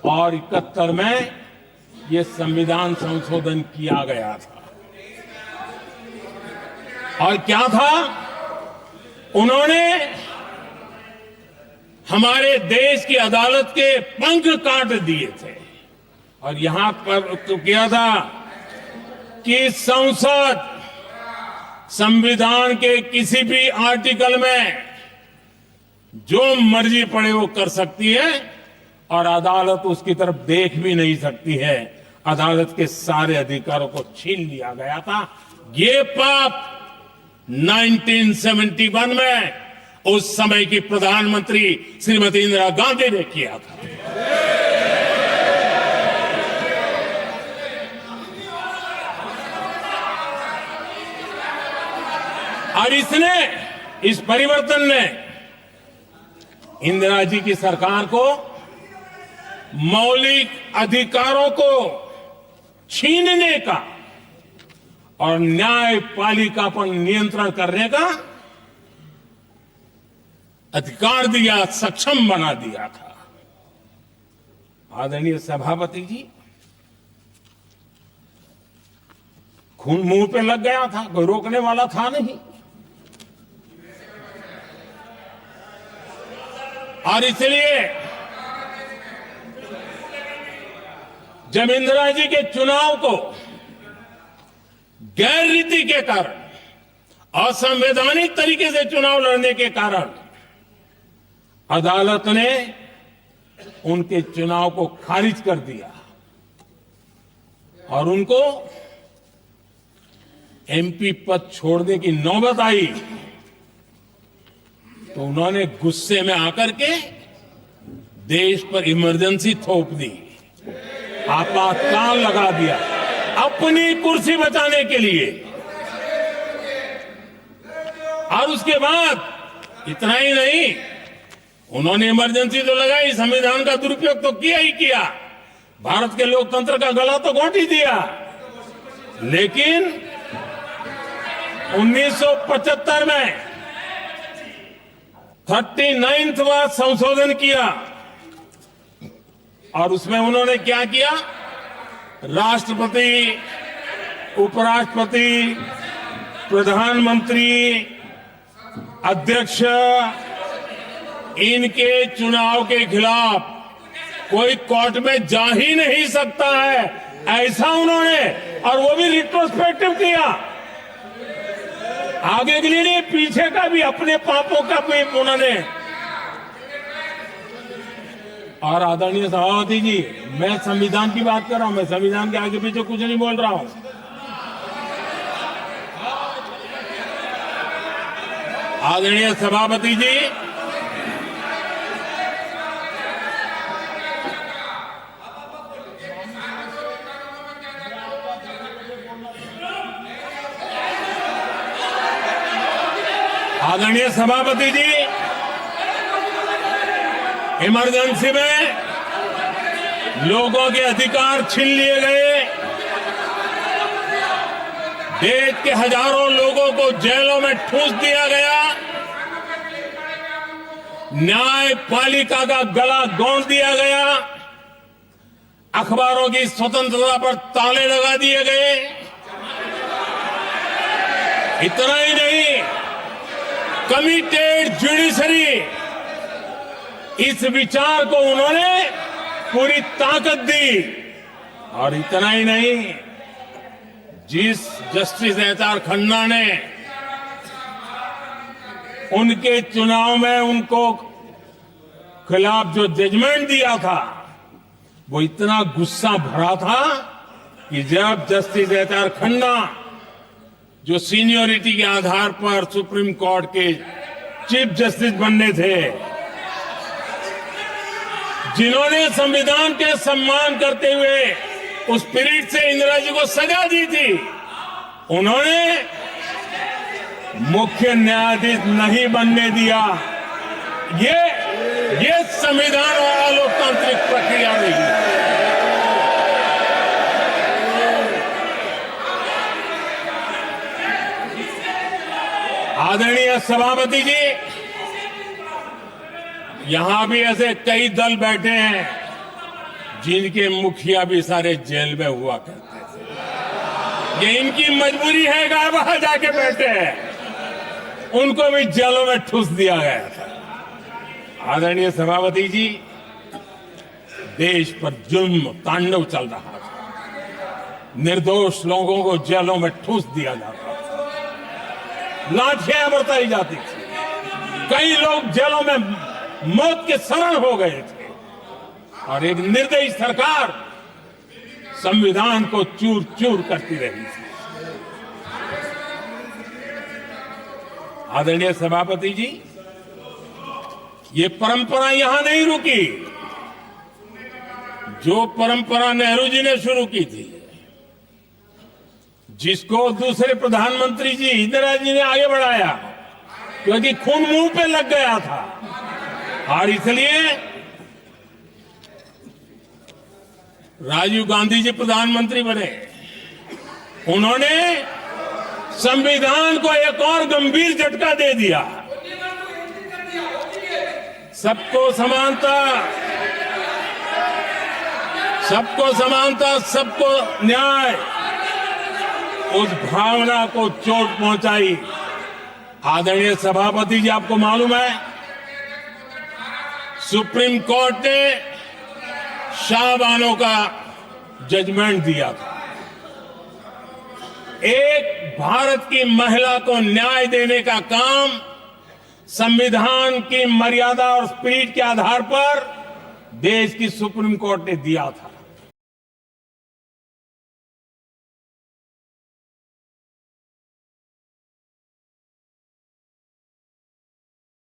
और 71 में ये संविधान संशोधन किया गया था। और क्या था, उन्होंने हमारे देश की अदालत के पंख काट दिए थे। और यहां पर तो किया था कि संसद संविधान के किसी भी आर्टिकल में जो मर्जी पड़े वो कर सकती है और अदालत उसकी तरफ देख भी नहीं सकती है। अदालत के सारे अधिकारों को छीन लिया गया था। ये पाप 1971 में उस समय की प्रधानमंत्री श्रीमती इंदिरा गांधी ने किया था। और इस परिवर्तन ने इंदिरा जी की सरकार को मौलिक अधिकारों को छीनने का और न्यायपालिका पर नियंत्रण करने का अधिकार दिया, सक्षम बना दिया था। आदरणीय सभापति जी, खून मुंह पे लग गया था, कोई रोकने वाला था नहीं। और इसलिए जब इंदिरा जी के चुनाव को गैर रीति के कारण, असंवैधानिक तरीके से चुनाव लड़ने के कारण अदालत ने उनके चुनाव को खारिज कर दिया और उनको एमपी पद छोड़ने की नौबत आई, तो उन्होंने गुस्से में आकर के देश पर इमरजेंसी थोप दी, आपातकाल लगा दिया अपनी कुर्सी बचाने के लिए। और उसके बाद इतना ही नहीं, उन्होंने इमरजेंसी तो लगाई, संविधान का दुरुपयोग तो किया ही किया, भारत के लोकतंत्र का गला तो घोंट ही दिया। लेकिन 1975 में 39वां संशोधन किया और उसमें उन्होंने क्या किया, राष्ट्रपति, उपराष्ट्रपति, प्रधानमंत्री, अध्यक्ष, इनके चुनाव के खिलाफ कोई कोर्ट में जा ही नहीं सकता है, ऐसा उन्होंने, और वो भी रिट्रोस्पेक्टिव किया, आगे के लिए नहीं, पीछे का भी, अपने पापों का भी उन्होंने। और आदरणीय सभापति जी, मैं संविधान की बात कर रहा हूं, मैं संविधान के आगे पीछे कुछ नहीं बोल रहा हूं। आदरणीय सभापति जी, आदरणीय सभापति जी, इमरजेंसी में लोगों के अधिकार छीन लिए गए, देश के हजारों लोगों को जेलों में ठूंस दिया गया, न्यायपालिका का गला घोंट दिया गया, अखबारों की स्वतंत्रता पर ताले लगा दिए गए। इतना ही नहीं, कमिटेड जुडिशरी, इस विचार को उन्होंने पूरी ताकत दी। और इतना ही नहीं, जिस जस्टिस एच.आर. खन्ना ने उनके चुनाव में उनको खिलाफ जो जजमेंट दिया था, वो इतना गुस्सा भरा था कि जब जस्टिस एच.आर. खन्ना, जो सीनियरिटी के आधार पर सुप्रीम कोर्ट के चीफ जस्टिस बनने थे, जिन्होंने संविधान के सम्मान करते हुए उस पीरियड से इंदिरा जी को सजा दी थी, उन्होंने मुख्य न्यायाधीश नहीं बनने दिया। ये संविधान और लोकतांत्रिक प्रक्रिया नहीं। आदरणीय सभापति जी, यहां भी ऐसे कई दल बैठे हैं जिनके मुखिया भी सारे जेल में हुआ करते थे। ये इनकी मजबूरी है कि वहां जाके बैठे हैं। उनको भी जेलों में ठूस दिया गया था। आदरणीय सभापति जी, देश पर जुल्म तांडव चल रहा था। निर्दोष लोगों को जेलों में ठूस दिया जाता था, लाठियां बरताई जाती थी, कई लोग जेलों में मौत के शरण हो गए थे और एक निर्दयी सरकार संविधान को चूर चूर करती रही थी। आदरणीय सभापति जी, ये परंपरा यहां नहीं रुकी। जो परंपरा नेहरू जी ने शुरू की थी, जिसको दूसरे प्रधानमंत्री जी इंदिरा जी ने आगे बढ़ाया, क्योंकि खून मुंह पे लग गया था और इसलिए राजीव गांधी जी प्रधानमंत्री बने। उन्होंने संविधान को एक और गंभीर झटका दे दिया। सबको समानता, सबको समानता, सबको न्याय, उस भावना को चोट पहुंचाई। आदरणीय सभापति जी, आपको मालूम है, सुप्रीम कोर्ट ने शाहबानो का जजमेंट दिया था। एक भारत की महिला को न्याय देने का काम संविधान की मर्यादा और स्पिरिट के आधार पर देश की सुप्रीम कोर्ट ने दिया था।